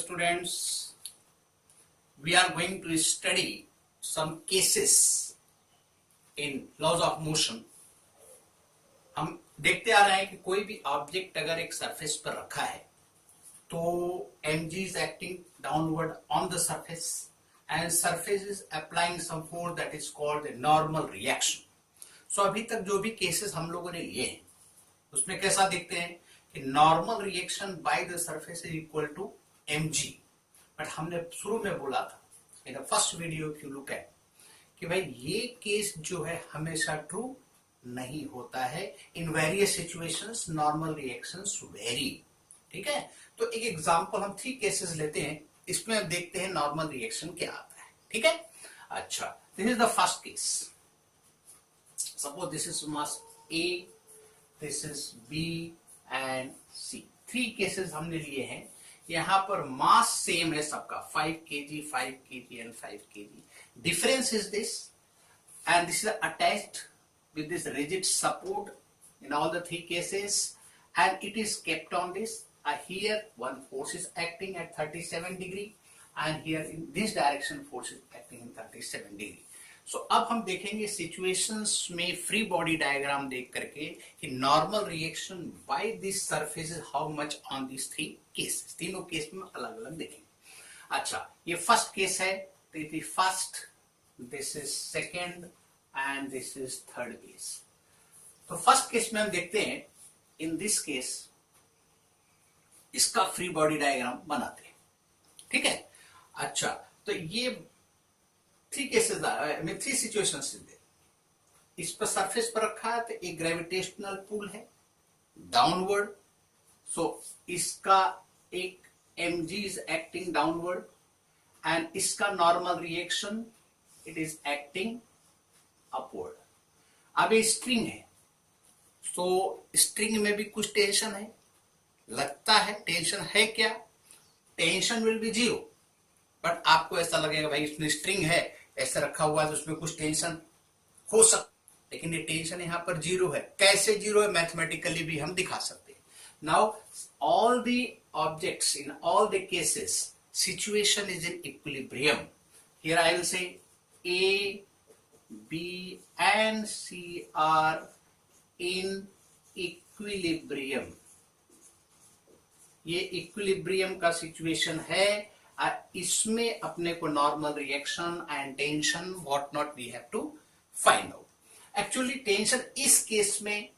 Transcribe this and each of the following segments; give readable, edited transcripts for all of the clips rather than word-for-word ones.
students, we are going to study some cases in laws of motion. हम देखते आ रहे हैं कि कोई भी ऑब्जेक्ट अगर एक सरफेस पर रखा है तो mg is acting downward on the surface and surface is applying some force that is called the normal reaction. So अभी तक जो भी केसेस हम लोगों ने लिए हैं उसमें कैसा देखते हैं कि normal reaction by the surface is equal to mg. But हमने शुरू में बोला था in the first video if you look at कि भाई ये केस जो है हमेशा ट्रू नहीं होता है. In various situations normal reactions very. ठीक है, तो एक एग्जांपल हम 3 केसेस लेते हैं, इसमें हम देखते हैं नॉर्मल रिएक्शन क्या आता है. ठीक है, अच्छा, this is the first case. Suppose this is mass A, this is B and C. 3 cases हमने लिए हैं. यहां पर मास सेम है सबका, 5 kg, 5 kg and 5 kg. Difference is this and this is attached with this rigid support in all the 3 cases and it is kept on this. Here one force is acting at 37 degree and here in this direction force is acting in 37 degree. So अब हम देखेंगे situations में free body diagram देख करके कि normal reaction by this surface is how much on these 3 cases. तीनों case में अलग अलग देखेंगे. अच्छा, ये फर्स्ट केस है, तो ये first, this is second and this is third case. तो फर्स्ट केस में हम देखते हैं, इन दिस केस इसका फ्री बॉडी डायग्राम बनाते हैं. ठीक है, अच्छा, तो ये 3 केसेस में 3 सिचुएशंस दे. इस पर सरफेस पर रखा है तो एक ग्रेविटेशनल पुल है डाउनवर्ड, सो इसका एक mg is acting downward and इसका normal reaction it is acting upward. अब ये स्ट्रिंग है, तो स्ट्रिंग में भी कुछ टेंशन है, लगता है टेंशन है. क्या टेंशन विल बी 0, बट आपको ऐसा लगेगा भाई इसमें स्ट्रिंग है ऐसे रखा हुआ है तो उसमें कुछ टेंशन हो सकता, लेकिन ये टेंशन यहां पर 0 है. कैसे 0 है, मैथमेटिकली भी हम दिखा सकते हैं. Now all the objects in all the cases situation is in equilibrium. Here I will say A, B and C are in equilibrium. ये इक्विलिब्रियम का सिचुएशन है. इसमें अपने को normal reaction and tension what not we have to find out. Actually tension इस case में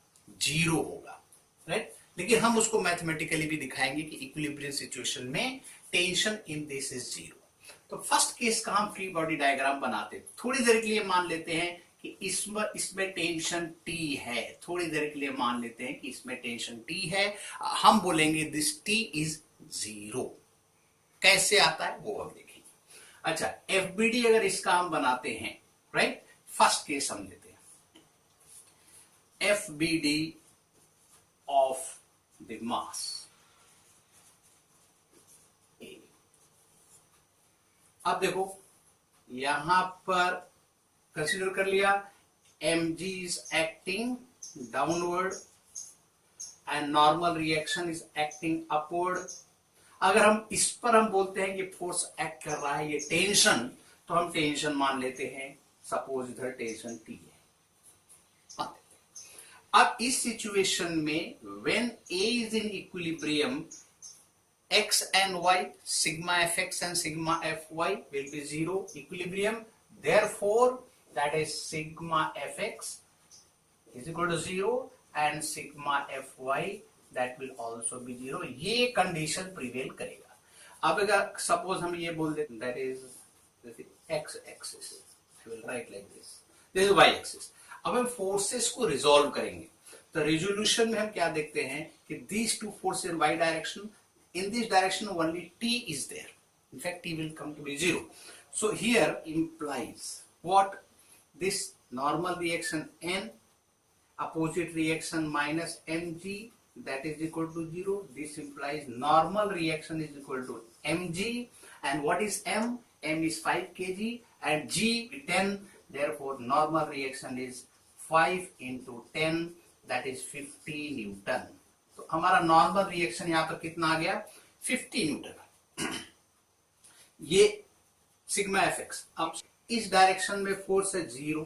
0 होगा, right, लेकिन हम उसको मैथमेटिकली भी दिखाएंगे कि इक्विलिब्रियम सिचुएशन में टेंशन इन दिस इज 0. तो फर्स्ट केस का हम फ्री बॉडी डायग्राम बनाते हैं. थोड़ी देर के लिए मान लेते हैं कि इसमें टेंशन T है. थोड़ी देर के लिए मान लेते हैं कि इसमें टेंशन T है. हम बोलेंगे दिस T इज 0. कैसे आता है वो हम देखेंगे. अच्छा, FBD अगर इसका हम बनाते हैं, राइट, फर्स्ट केस हम लेते हैं FBD ऑफ द मास. अब देखो यहां पर कंसीडर कर लिया mg is acting downward and normal reaction is acting upward. अगर हम इस पर हम बोलते हैं कि फोर्स एक्ट कर रहा है, ये टेंशन, तो हम टेंशन मान लेते हैं. सपोज इधर टेंशन T है. अब इस सिचुएशन में when A is in equilibrium, x and y, sigma fx and sigma fy will be 0 equilibrium. Therefore, that is sigma fx is equal to 0 and sigma fy that will also be 0. ये condition prevail करेगा. अब अगर suppose हम ये बोल दें that is x axis, I will write like this. This is y axis. अब हम फोर्सेस को रिजोल्व करेंगे. तो रिजोल्यूशन में हम क्या देखते हैं कि these 2 forces in y direction, in this direction only T is there. In fact, T will come to be 0. So here implies what? This normal reaction N, opposite reaction minus mg, that is equal to 0. This implies normal reaction is equal to mg. And what is m? M is 5 kg and g 10. Therefore, normal reaction is 5 into 10, that is 50 Newton. तो हमारा normal reaction यहां पर कितना आ गया? 50 Newton. ये sigma F x. अब इस direction में फोर्स है 0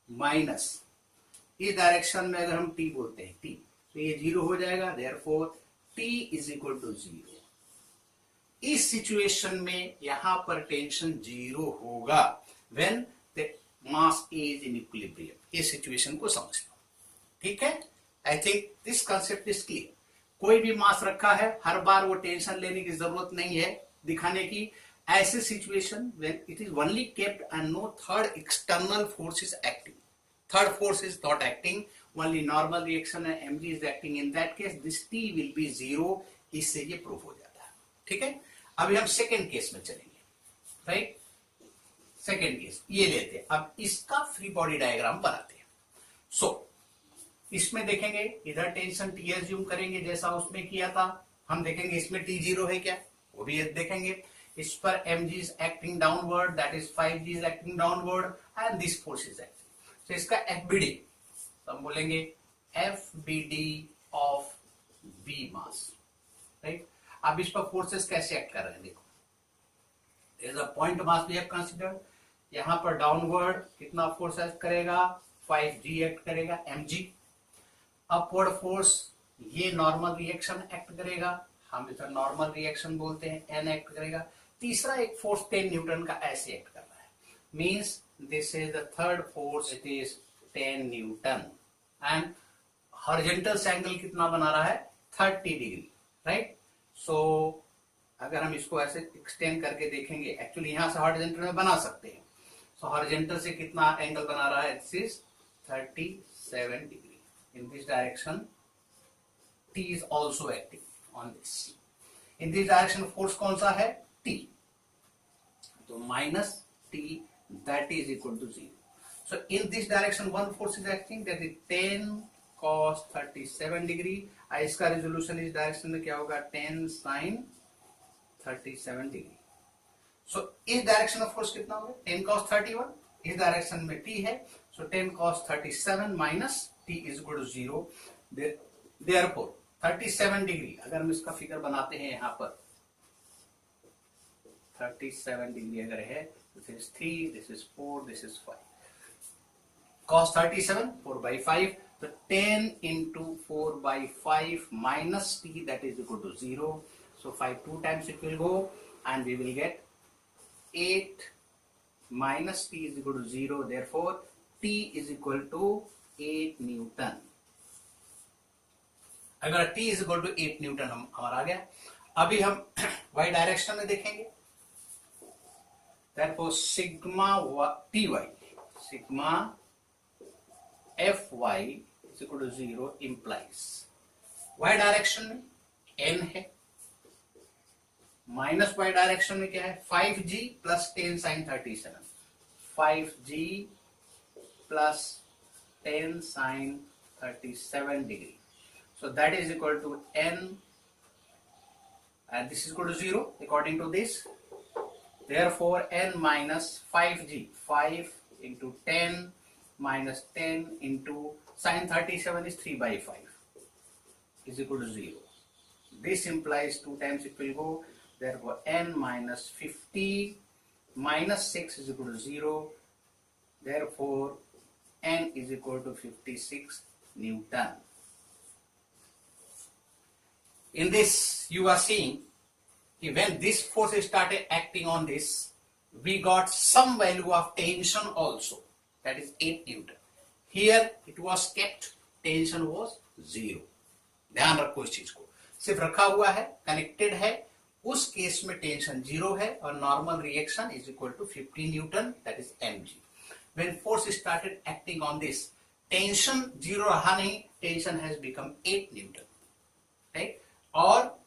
माइनस इस डायरेक्शन में अगर हम टी बोलते हैं टी, तो ये 0 हो जाएगा, therefore T is equal to 0। इस सिचुएशन में यहां पर टेंशन 0 होगा when the mass is in equilibrium. इस सिचुएशन को समझ लो, ठीक है। I think this concept is clear. कोई भी मास रखा है, हर बार वो टेंशन लेने की जरूरत नहीं है दिखाने की। ऐसे situation when it is only kept and no third external force is acting, third force is not acting, only normal reaction and mg is acting, in that case this t will be 0। इससे ये proof हो जाता है, ठीक है। अभी हम second case में चलेंगे, राइट। सेकेंड केस ये लेते हैं, अब इसका फ्री बॉडी डायग्राम बनाते हैं। सो इसमें देखेंगे, इधर टेंशन टी एज्यूम करेंगे जैसा उसमें किया था। हम देखेंगे इसमें टी 0 है क्या, वो भी देखेंगे। इस पर mg is acting downward, that is 5g is acting downward and this force is acting। तो इसका FBD तो हम बोलेंगे FBD of B mass, right. अब इस पर फोर्सेस कैसे एक्ट कर रहे हैं देखो, there is a point mass we have considered. यहां पर डाउनवर्ड कितना फोर्स एक्ट करेगा, 5g एक्ट करेगा mg। अपवर्ड फोर्स ये नॉर्मल रिएक्शन एक्ट करेगा, हम इधर नॉर्मल रिएक्शन बोलते हैं, n एक्ट करेगा। तीसरा एक फोर्स 10 न्यूटन का ऐसे एक्ट कर रहा है, means this is the third force, it is 10 Newton and horizontal angle कितना बना रहा है 30 डिग्री, राइट। सो अगर हम इसको ऐसे एक्सटेंड करके देखेंगे, एक्चुअली यहां से हॉरिजॉन्टल में बना सकते हैं। सो हॉरिजॉन्टल से कितना एंगल बना रहा है, this is 37 degree. In this direction T is also acting on this। In this direction force कौन सा है, T, तो minus T that is equal to 0। So in this direction one force is acting, that is 10 cos 37 degree. इसका resolution इस direction में क्या होगा, 10 sin 37 degree. सो इस डायरेक्शन में फोर्स कितना होगा, 10 cos 31। इस डायरेक्शन में t है, so 10 cos 37 minus t is equal to 0। Therefore 37 degree अगर हम इसका फिगर बनाते हैं, यहां पर 37 डिग्री अगर है, this is 3, this is 4, this is 5। cos 37 4 by 5, so 10 into 4 by 5 minus t, that is equal to 0। so 5 2 times it will go and we will get 8 minus t is equal to 0, therefore t is equal to 8 Newton। अगर t is equal to 8 Newton हमारा आ गया। अभी हम y direction में देखेंगे, therefore sigma ty, sigma fy is equal to 0 implies y direction में n है, minus y direction में क्या है, 5g plus 10 sin 37, 5g plus 10 sin 37 degree. so that is equal to n and this is equal to 0 according to this। Therefore n minus 5g, 5 into 10 minus 10 into sin 37 is 3 by 5 is equal to 0। This implies 2 times it will go, therefore n minus 50 minus 6 is equal to 0, therefore n is equal to 56 Newton। In this you are seeing when this force started acting on this, we got some value of tension also, that is 8 Newton। Here it was kept, tension was 0। ध्यान रखो इस चीज को, सिर्फ रखा हुआ है, connected है। उस केस में टेंशन 0 है और normal reaction is equal to 50 newton, that is mg। When force started acting on this, tension 0 रहा नहीं, tension has become 8 newton, right. और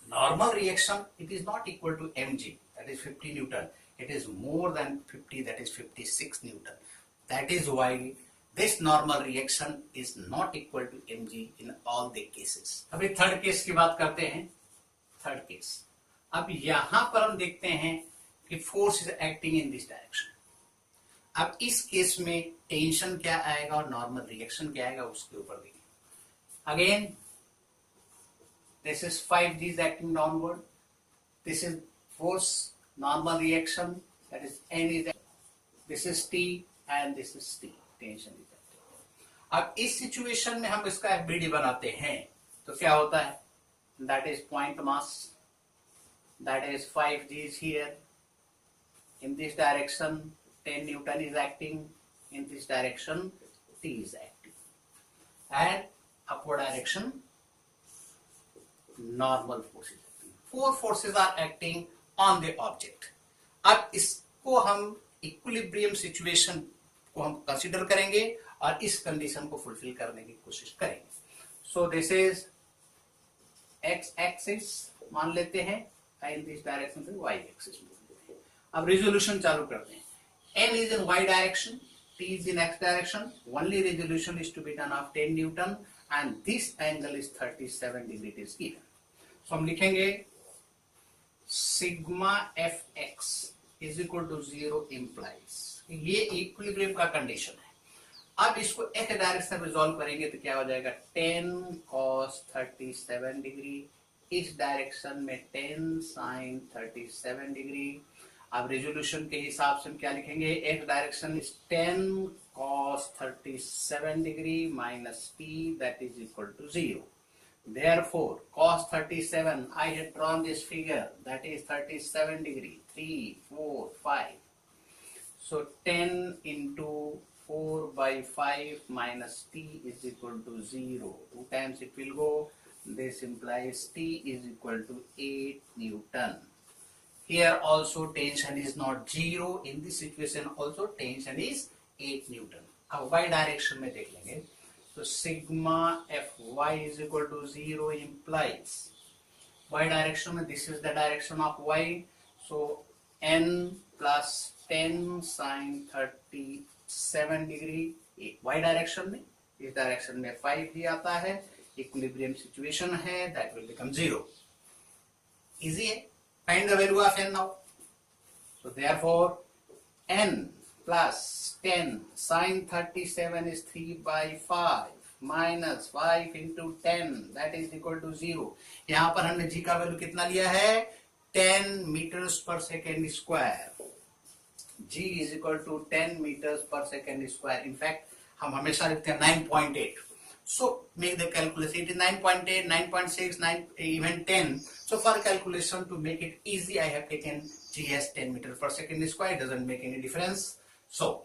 normal reaction it is not equal to mg, that is 50 Newton, it is more than 50, that is 56 Newton। that is why this normal reaction is not equal to mg in all the cases। अभी third case की बात करते हैं। Third case, अब यहां पर हम देखते हैं कि force is acting in this direction. अब इस केस में टेंशन क्या आएगा और नॉर्मल रिएक्शन क्या आएगा उसके ऊपर देखिए। Again this is 5g is acting downward, this is force normal reaction, that is N is, this is T and this is T, tension is active. अब इस सिचुएशन में हम इसका FBD बनाते हैं तो क्या होता है, that is point mass, that is 5 G is here, in this direction 10 Newton is acting, in this direction T is acting, and upward direction normal forces. 4 forces are acting on the object. अब इसको हम equilibrium situation को हम consider करेंगे और इस condition को fulfil करने की कोशिश करेंगे. So this is x axis मान लेते हैं, इन दिस डायरेक्शन से वाई एक्सिस मान लेते हैं. अब रिजोल्यूशन चालू करते हैं. n is in y direction, t is in x direction. Only resolution is to be done of 10 Newton and this angle is 37 degree it is given. So हम लिखेंगे sigma fx is equal to 0 implies, ये equilibrium का condition है. अब इसको एक direction में resolve करेंगे तो क्या हो जाएगा, 10 cos 37 डिग्री, इस डायरेक्शन में 10 sin 37 डिग्री. अब रेजोल्यूशन के हिसाब से हम क्या लिखेंगे, एक direction is 10 cos 37 degree minus t that is equal to 0. Therefore cos 37, I had drawn this figure, that is 37 degree, 3 4 5. So 10 into 4 by 5 minus t is equal to 0. 2 times it will go. This implies t is equal to 8 Newton. Here also tension is not 0. In this situation also tension is 8 Newton. अब y direction में देख लेंगे. So sigma Fy is equal to 0 implies y direction में, this is the direction of y. So n plus 10 sin 37 degree y direction में, इस direction में 5 भी आता है, इक्विलिब्रियम सिचुएशन है, that will become 0. Easy है. Find the value of n now. So therefore n plus 10 sin 37 is 3 by 5 minus 5 into 10 that is equal to 0. यहाँ पर हमने g का वैल्यू कितना लिया है, 10 meters per second square. g is equal to 10 meters per second square. In fact हम हमेशा लिखते हैं 9.8. So make the calculation. It is 9.8, 9.6, 9, even 10. So for calculation to make it easy, I have taken g as 10 meters per second square. It doesn't make any difference. So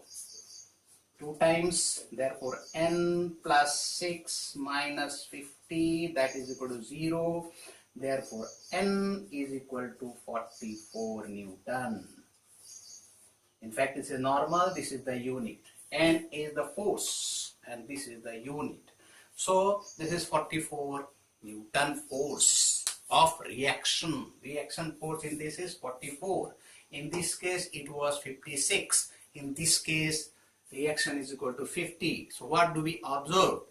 2 times, therefore n plus 6 minus 50, that is equal to 0. Therefore n is equal to 44 Newton. In fact, this is normal, this is the unit. N is the force and this is the unit. So this is 44 Newton force of reaction. Reaction force in this is 44. In this case it was 56. In this case reaction is equal to 50. So what do we observe?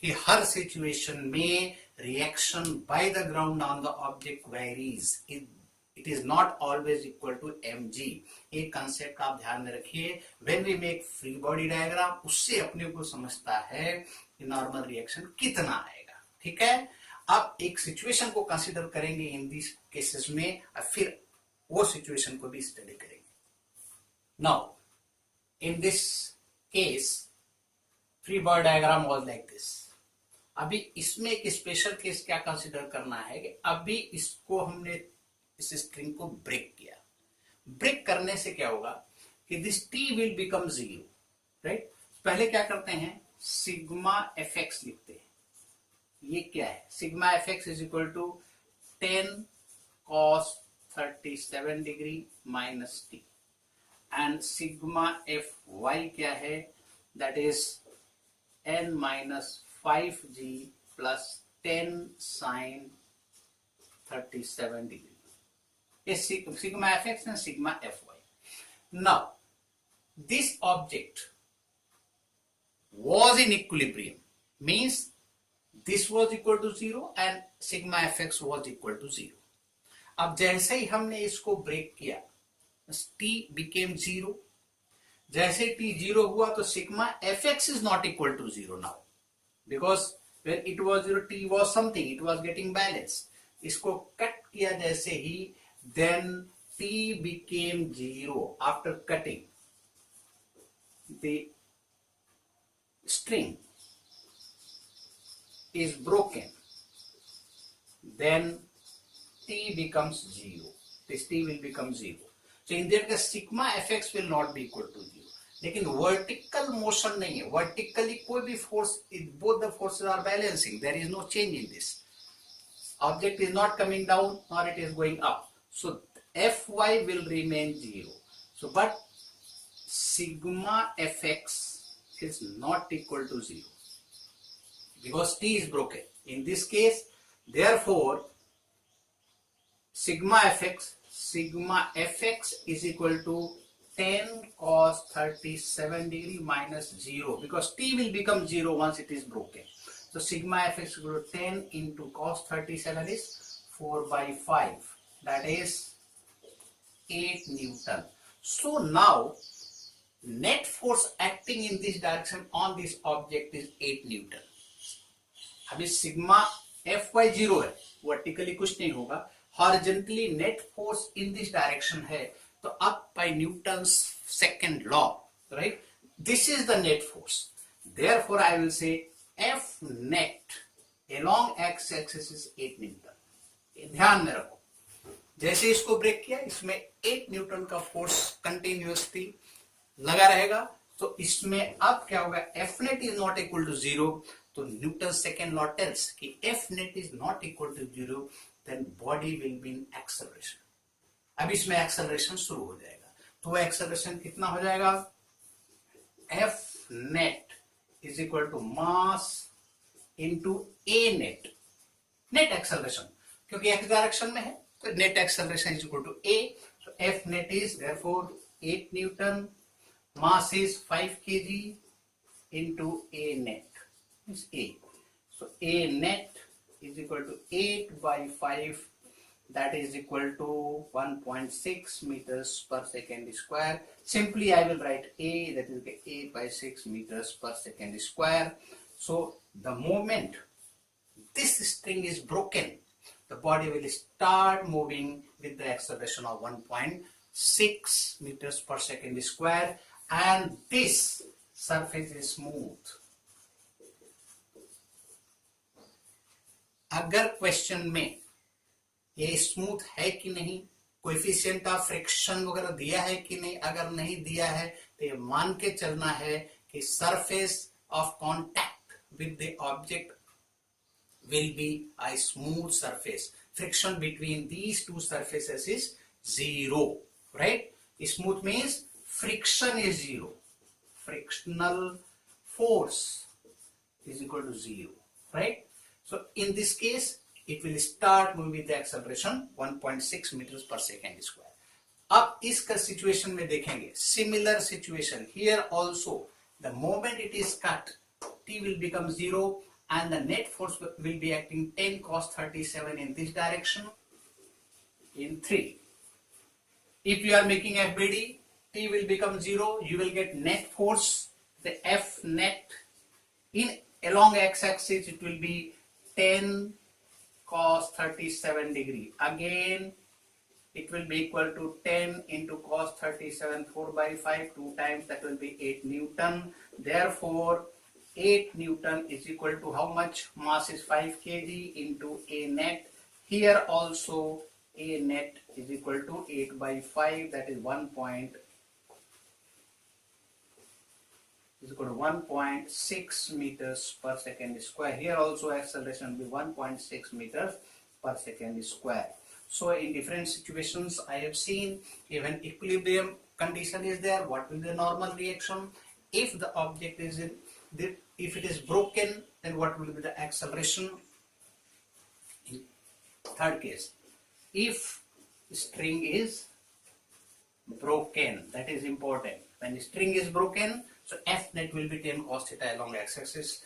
कि हर situation में reaction by the ground on the object varies. It is not always equal to mg. एक concept आप ध्यान में रखिए. When we make free body diagram, उससे अपने को समझता है कि नॉर्मल रिएक्शन कितना आएगा. ठीक है. अब एक सिचुएशन को कंसीडर करेंगे इन दिस केसेस में, और फिर वो सिचुएशन को भी स्टडी करेंगे. Now in this case free body diagram was like this. अभी इसमें एक स्पेशल केस क्या कंसीडर करना है कि अभी इसको हमने इस स्ट्रिंग को ब्रेक किया. ब्रेक करने से क्या होगा कि this T will become 0, right. पहले क्या करते हैं, सिग्मा एफ एक्स लिखते हैं. ये क्या है, sigma F X is equal to 10 cos 37 degree minus T, and sigma F Y क्या है, that is n minus 5g plus 10 sin 37 degree. Is sigma fx and sigma fy. Now this object was in equilibrium, means this was equal to 0 and sigma fx was equal to 0. अब जैसे ही हमने इसको break किया, t became 0. जैसे t 0 हुआ तो sigma fx is not equal to 0 now, because when it was 0 t was something, it was getting balanced. इसको cut किया जैसे ही, then T became 0 after cutting the string is broken, then T becomes 0. This T will become 0. So in that case sigma fx will not be equal to 0. लेकिन vertical motion नहीं है, vertically कोई भी force, both the forces are balancing, there is no change in this. Object is not coming down or it is going up, so Fy will remain 0. So but sigma Fx is not equal to 0 because T is broken. In this case, therefore, sigma Fx is equal to 10 cos 37 degree minus 0 because T will become 0 once it is broken. So sigma Fx is equal to 10 into cos 37 is 4 by 5. That is 8 Newton. So now net force acting in this direction on this object is 8 Newton. अभी sigma Fy 0 है, vertically कुछ नहीं होगा, horizontally net force in this direction है, तो अब by Newton's second law, right, this is the net force. Therefore I will say F net along x axis is 8 newton. ध्यान में रखो, जैसे इसको ब्रेक किया इसमें 8 न्यूटन का फोर्स कंटिन्यूअसली लगा रहेगा, तो इसमें अब क्या होगा, F net is not equal to 0. तो न्यूटन सेकेंड लॉ टेल्स कि F net is not equal to 0, then body will be in acceleration. अब इसमें एक्सेलरेशन शुरू हो जाएगा, तो एक्सेलरेशन कितना हो जाएगा, F net is equal to mass into A net. Net acceleration क्योंकि x डायरेक्शन में है, तो net acceleration is equal to A. So F net is therefore 8 Newton, mass is 5 kg into A net. Is A. So A net is equal to 8 by 5, that is equal to 1.6 meters per second square. Simply I will write A, that is 8 by 6 meters per second square. So the moment this string is broken, the body will start moving with the acceleration of 1.6 meters per second square, and this surface is smooth. अगर question में ये smooth है कि नहीं, coefficient of friction वगैरह दिया है कि नहीं, अगर नहीं दिया है तो ये मान के चलना है कि surface of contact with the object will be a smooth surface. Friction between these two surfaces is 0, right. Smooth means friction is 0, frictional force is equal to 0, right? So in this case, it will start moving with the acceleration 1.6 meters per second square. अब इसका situation में देखेंगे, similar situation here also. The moment it is cut, T will become 0 and the net force will be acting 10 cos 37 in this direction in 3. If you are making FBD, T will become 0, you will get net force, the F net in along x-axis it will be 10 cos 37 degree. Again it will be equal to 10 into cos 37, 4 by 5, 2 times, that will be 8 Newton. Therefore 8 Newton is equal to how much? Mass is 5 kg into A net. Here also A net is equal to 8 by 5, that is 1.6 meters per second square. Here also acceleration will be 1.6 meters per second square. So in different situations I have seen, even equilibrium condition is there, what will be the normal reaction? If the object is in, if it is broken, then what will be the acceleration? In third case, if string is broken, that is important. When the string is broken, so F net will be 10 cos theta along x-axis.